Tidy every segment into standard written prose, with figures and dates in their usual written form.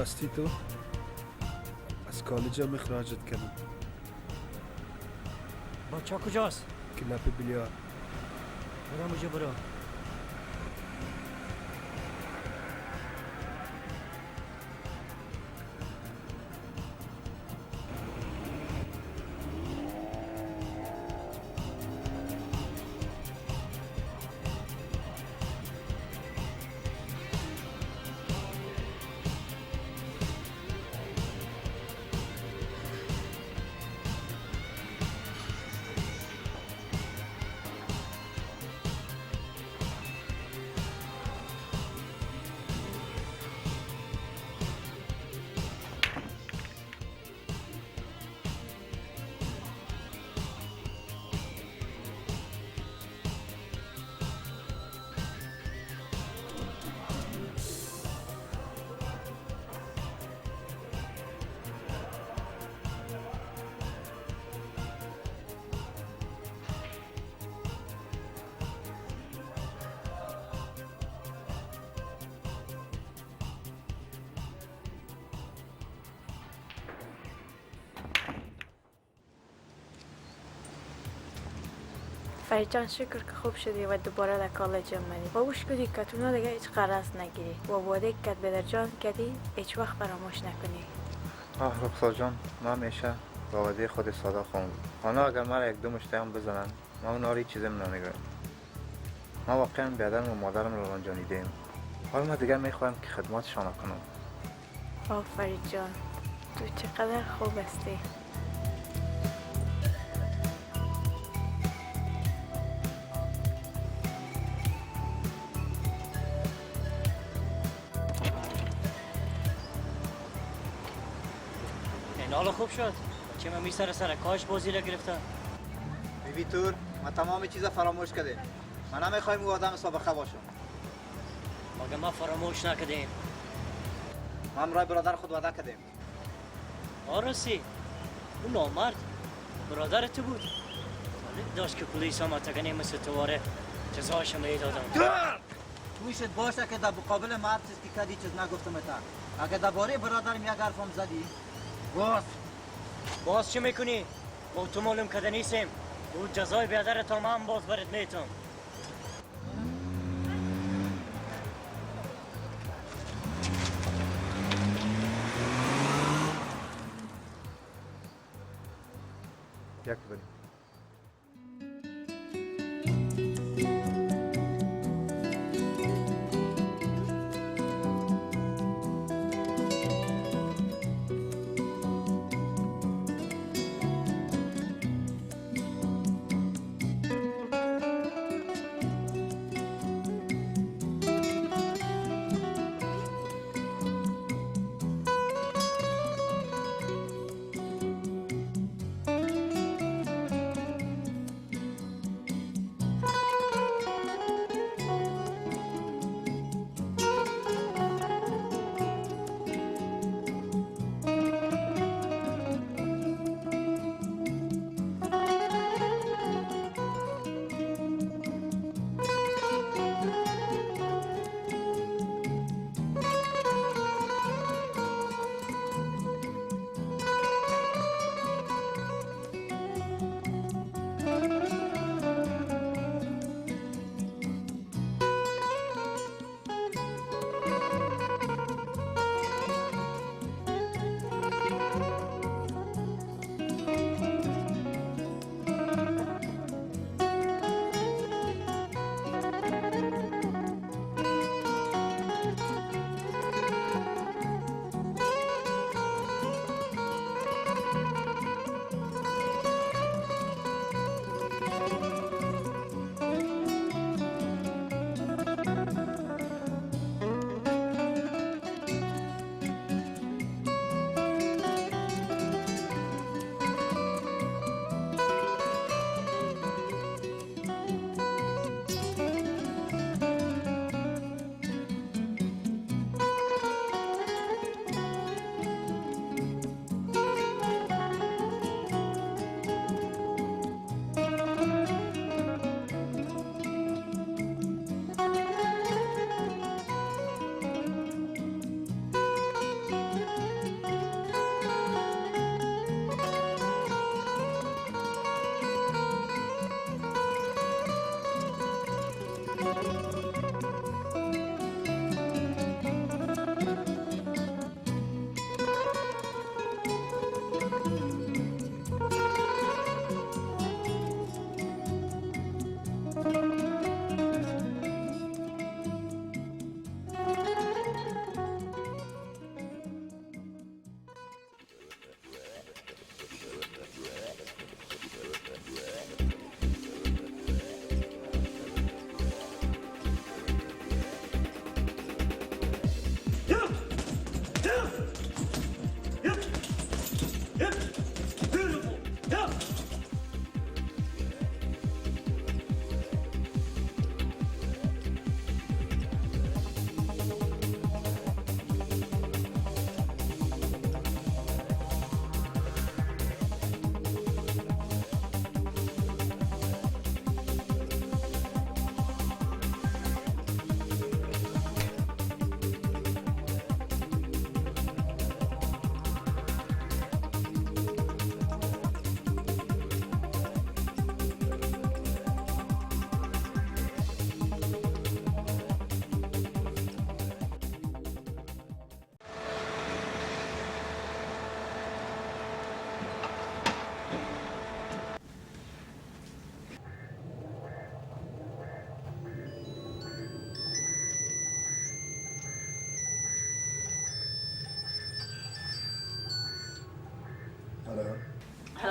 راستی تو از کالج هم اخراجت کردم. بچه کجاست؟ کلپ بیلیارد. برو مجھے برو. فرید جان شکر که خوب شدی و دوباره در کالج آمدی. بابوش کدی که تو دیگه هیچ قرض نگیری و وعده که بدر جان کردی هیچ وقت فراموش نکنی. رخصت جان، من همیشه با وعده خود صادق خواهم بود. آنها اگر مرا یک دو مشتهم بزنن من اونا هیچ چیزی نمیگم. ما واقعا بیادرم و مادرم رو رنجانیدیم. حالا من دیگر میخواهم که خدماتشان کنم. فرید جان تو چقدر خوب هستی. حالا خوب شد. بچه من سر کاش بازی را گرفتن. ویتور ما تمام چیزا فراموش کردیم. ما نمیخوایم او آدم سابقه باشم. مگه ما فراموش نکردیم؟ ما هم رای برادر خود وعده کردیم. آرسی اون نامرد برادر تو بود. ولی داشت که پلیس هم اتگنی مثل تواره جزایش میدادن. تویشت باشه که در مقابل مرد چیز که کردی چیز نگفتم تا. اگه درباره برادرم یک حرفم زدی باز چی میکنی؟ با تو معلوم کده نیستیم. او جزای بیادر تا من باز برد میتون. یک بریم.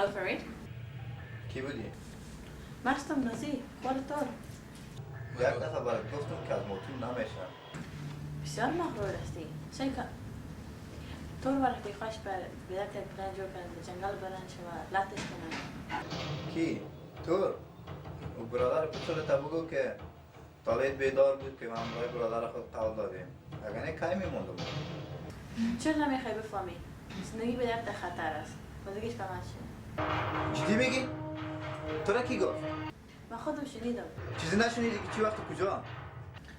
فرید؟ کی بودی؟ مستم نزی خودتان یک دفعه برات گفتم که از موتور نمیشم. بسیار مغرور هستی چه که طور وقتی خوش بر بیدت یک پلان جور کنند به جنگل برن شما لطش کنند کی؟ تو؟ او برادر پسر بگو که طالعت بیدار بود که من همراه برادر خود قول دادیم. اگر نه کی میموندم؟ چرا نمیخوای بفهمی؟ زندگی به درد خطر است بازگیش به من شد جدی میگی؟ تو را کی گفت؟ من خودم شنیدم چیزی نشنیدی که چی وقت کجا؟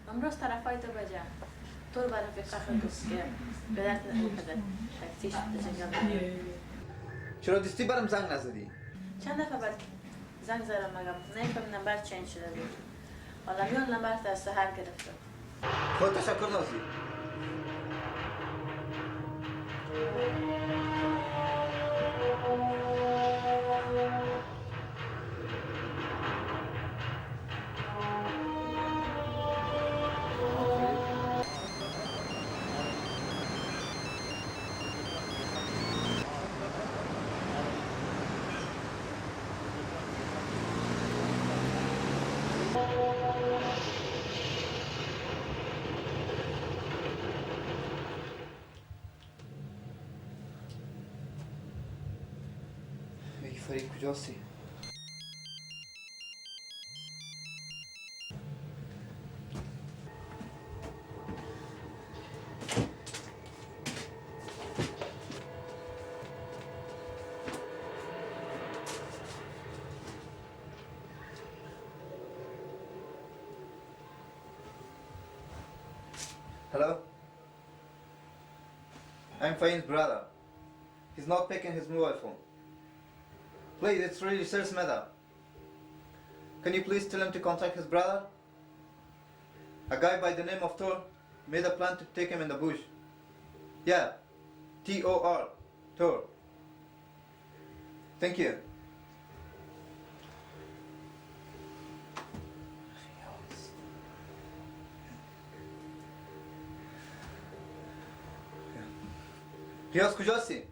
امروز طرفای تو بجا طور بر رفیقه خود گفت که به درد نمیخواد تکسیش به جنگل برن چرا دستی برم زنگ نزدی؟ چند دفعه بعد زنگ زدم مگم نمیفهم نمبر چنج شده بود حالا میان نمبر تا سهر گرفتم خود تشکر نازی. میگی فرید کجاستی؟ Hello? I'm Fahim's brother. He's not picking his mobile phone. Please, it's really serious matter. Can you please tell him to contact his brother? A guy by the name of Thor made a plan to take him in the bush. Yeah, T-O-R, Thor. Thank you. ریاض کجاستی؟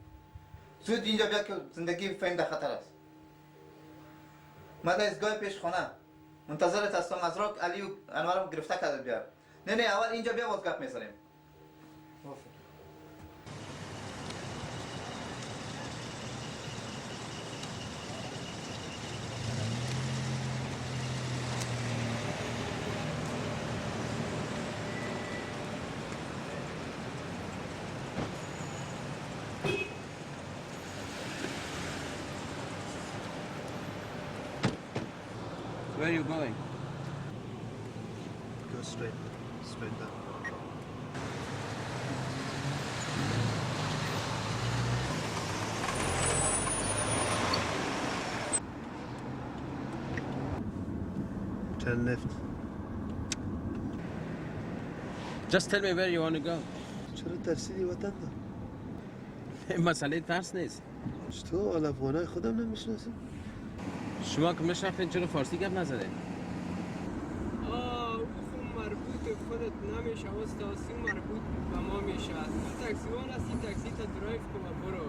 زود اینجا بیا که زندگی فهم در خطر است. من در ایستگاه پیش خانه منتظرت هستم. از راک علی و انوار رو گرفته کرده بیار. نه اول اینجا بیا باز گپ میزنیم. Where are you going? Go straight down. Turn left. Just tell me where you want to go. چرا ترسیدی وطن دا؟ مسئله ترس نیست. چطور حال افغانای خودم نمیشناسی؟ شما که مشرفین چرا فارسی گپ نزده؟ او خب مربوط به خودت نمیشه استاسی مربوط به ما میشه تو تاکسیوان هستی تاکسی تا درایف کن و برو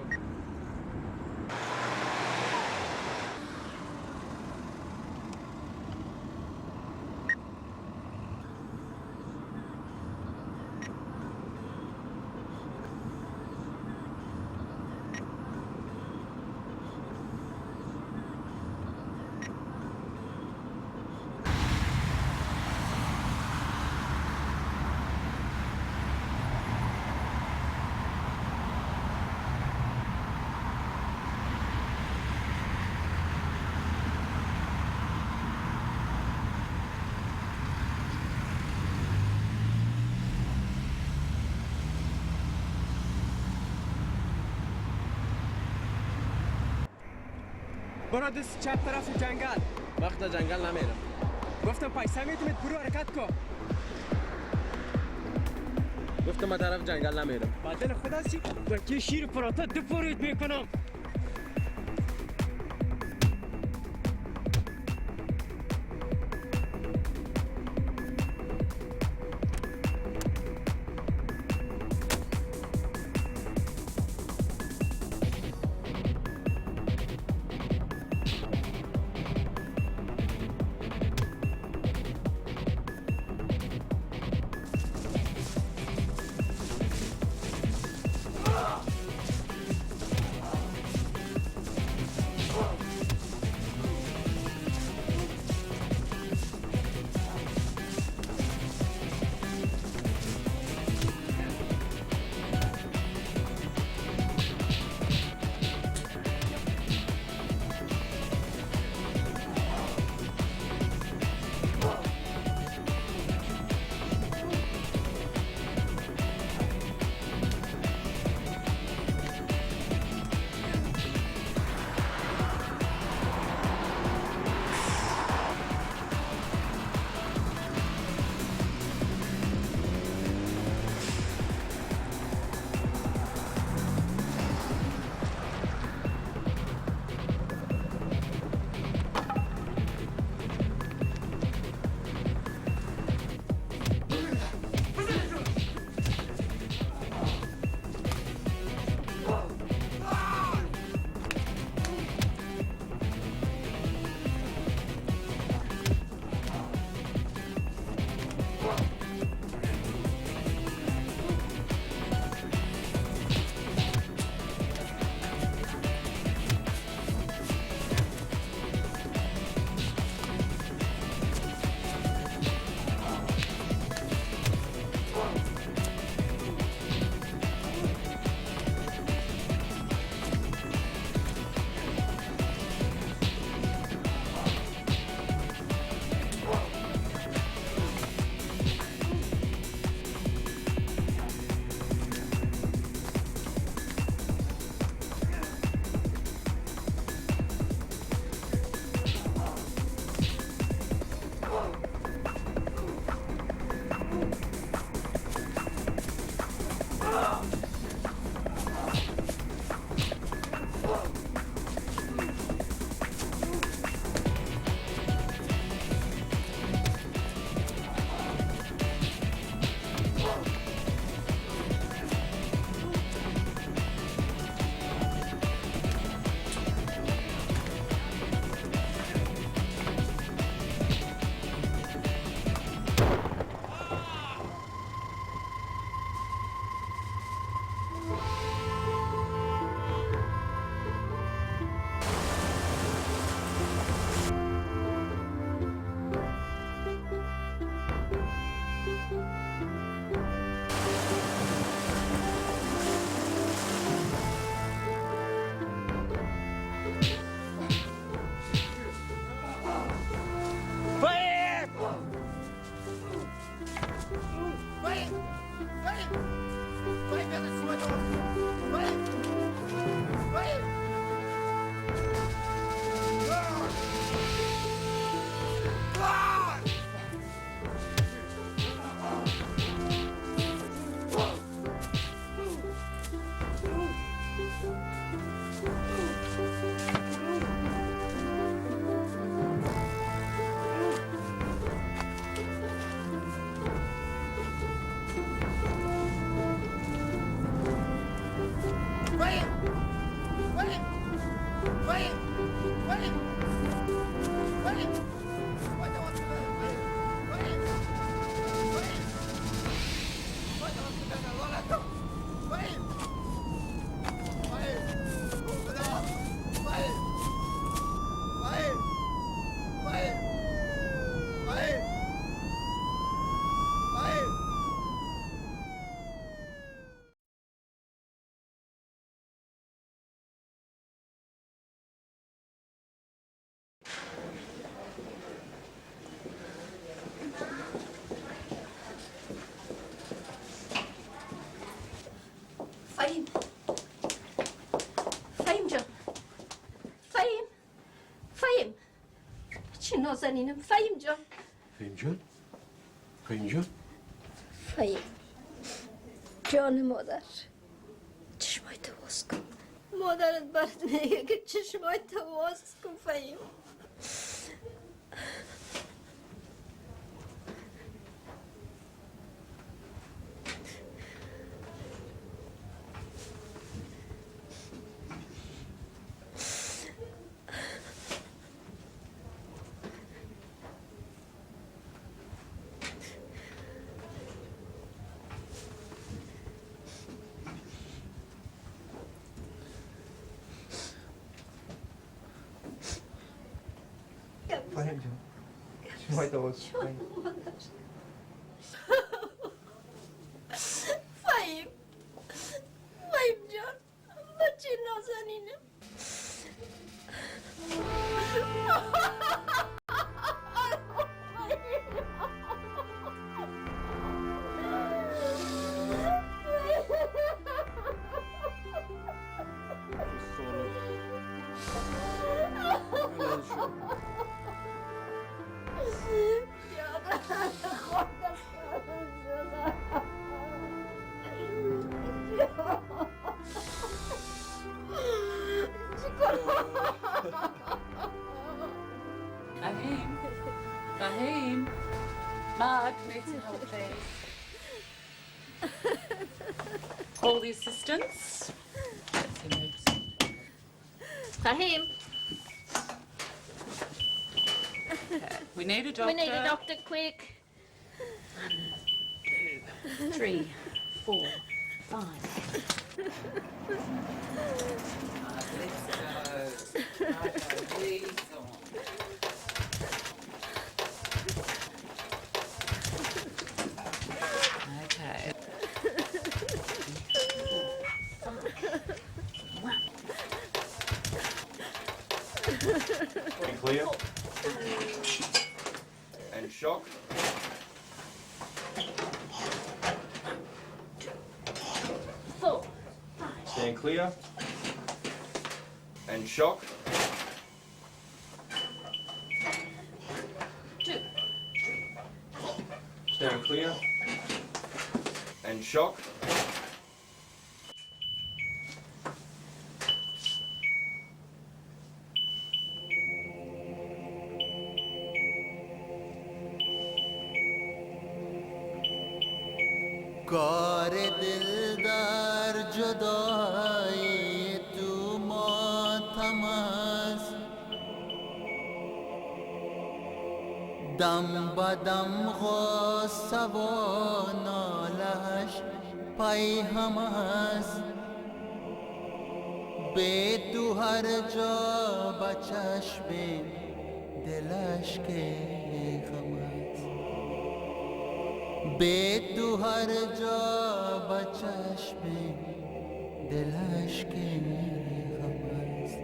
برو دست چپ طرف جنگل وقت جنگل نمیرم. گفتم پیسه میتونید برو حرکت کن گفتم من طرف جنگل نمیرم. بدن خود هستی برکی شیر پراتا دو پرید میکنم نازنینم فهیم جان. فهیم جان؟ فهیم جان؟ فهیم جان مادر، چشمای تو باز کن. مادرت برات میگه که چشمای تو باز کن فهیم. فهیم جان چشمای تو باز کن. فهیم فهیم جان بچه نازنینم. Fahim, Fahim, Mark, need some help, please. Call the assistants. Let's see moves. فهیم Okay. We need a doctor. we need a doctor quick. 3, 4, 5. Let's go. Right, please. Okay. And clear. And shock. Four. Stand clear. And shock. Two. Stand clear. And shock. کار دل در جدایی تو ماتم است، دم بدم غصه و نالش پای هم است، به تو هر جا به چشم دلش که غم است، به تو هر جا به چشم دلش که غم است،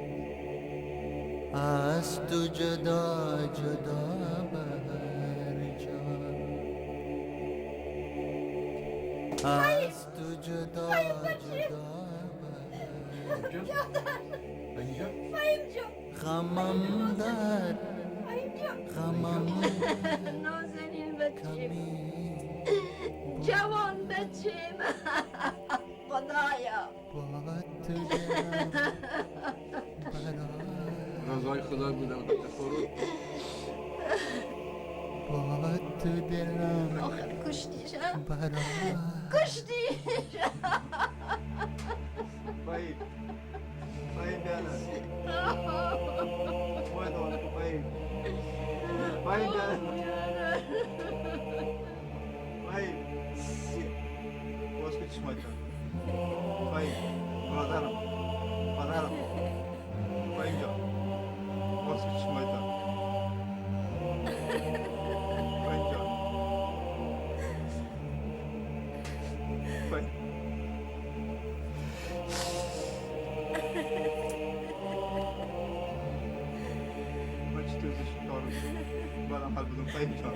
از تو جدا جدا به هر جا، از تو جدا جدا فهیم جان غمم در غمم نازنین بچیم جوان بچیم خدایا با تو دلم رضای خدا بوده و فرود با تو دلم آخر کشتیشم برای کشتیشم فهیم فهیم بیانه باید آنه فهیم فهیم بیانه فهیم باز که چشمای تا فهیم برادرم فهیم جان باز که چشمای تا فهیم جان فهیم بچه توزش دارم برم حل بدم فهیم جان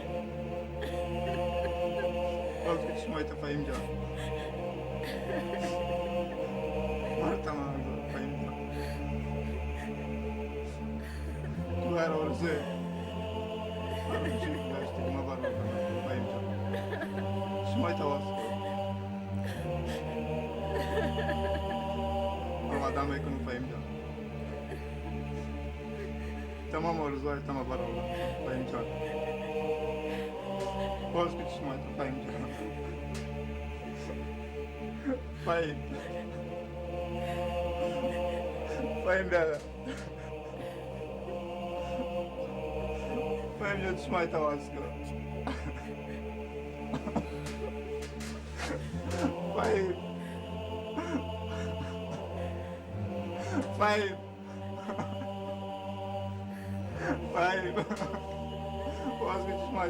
باز که چشمای تا فهیم جان مرا تمام دار فهیم جان تو هر آرزه ما برای فهیم جان شما تواس کن ما وعده میکنم فهیم جان تمام آرزوهای تمام برای فهیم جان باز که شما تو فهیم جان فهیم دادا فهیم جان شما تواس کن فهیم فهیم فهیم باز که شما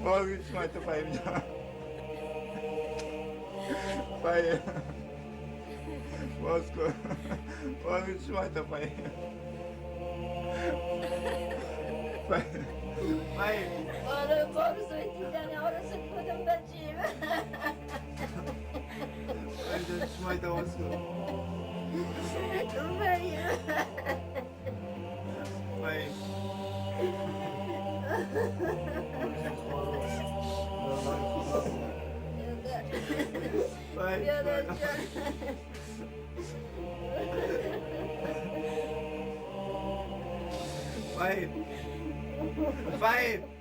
باز که شما فهیم جان فهیم باز کن باز که شما فهیم فهیم آره بارزوی دیدن آرزو کدوم بچیم فهیم شما تواس کن فهیم بیادر جان فهیم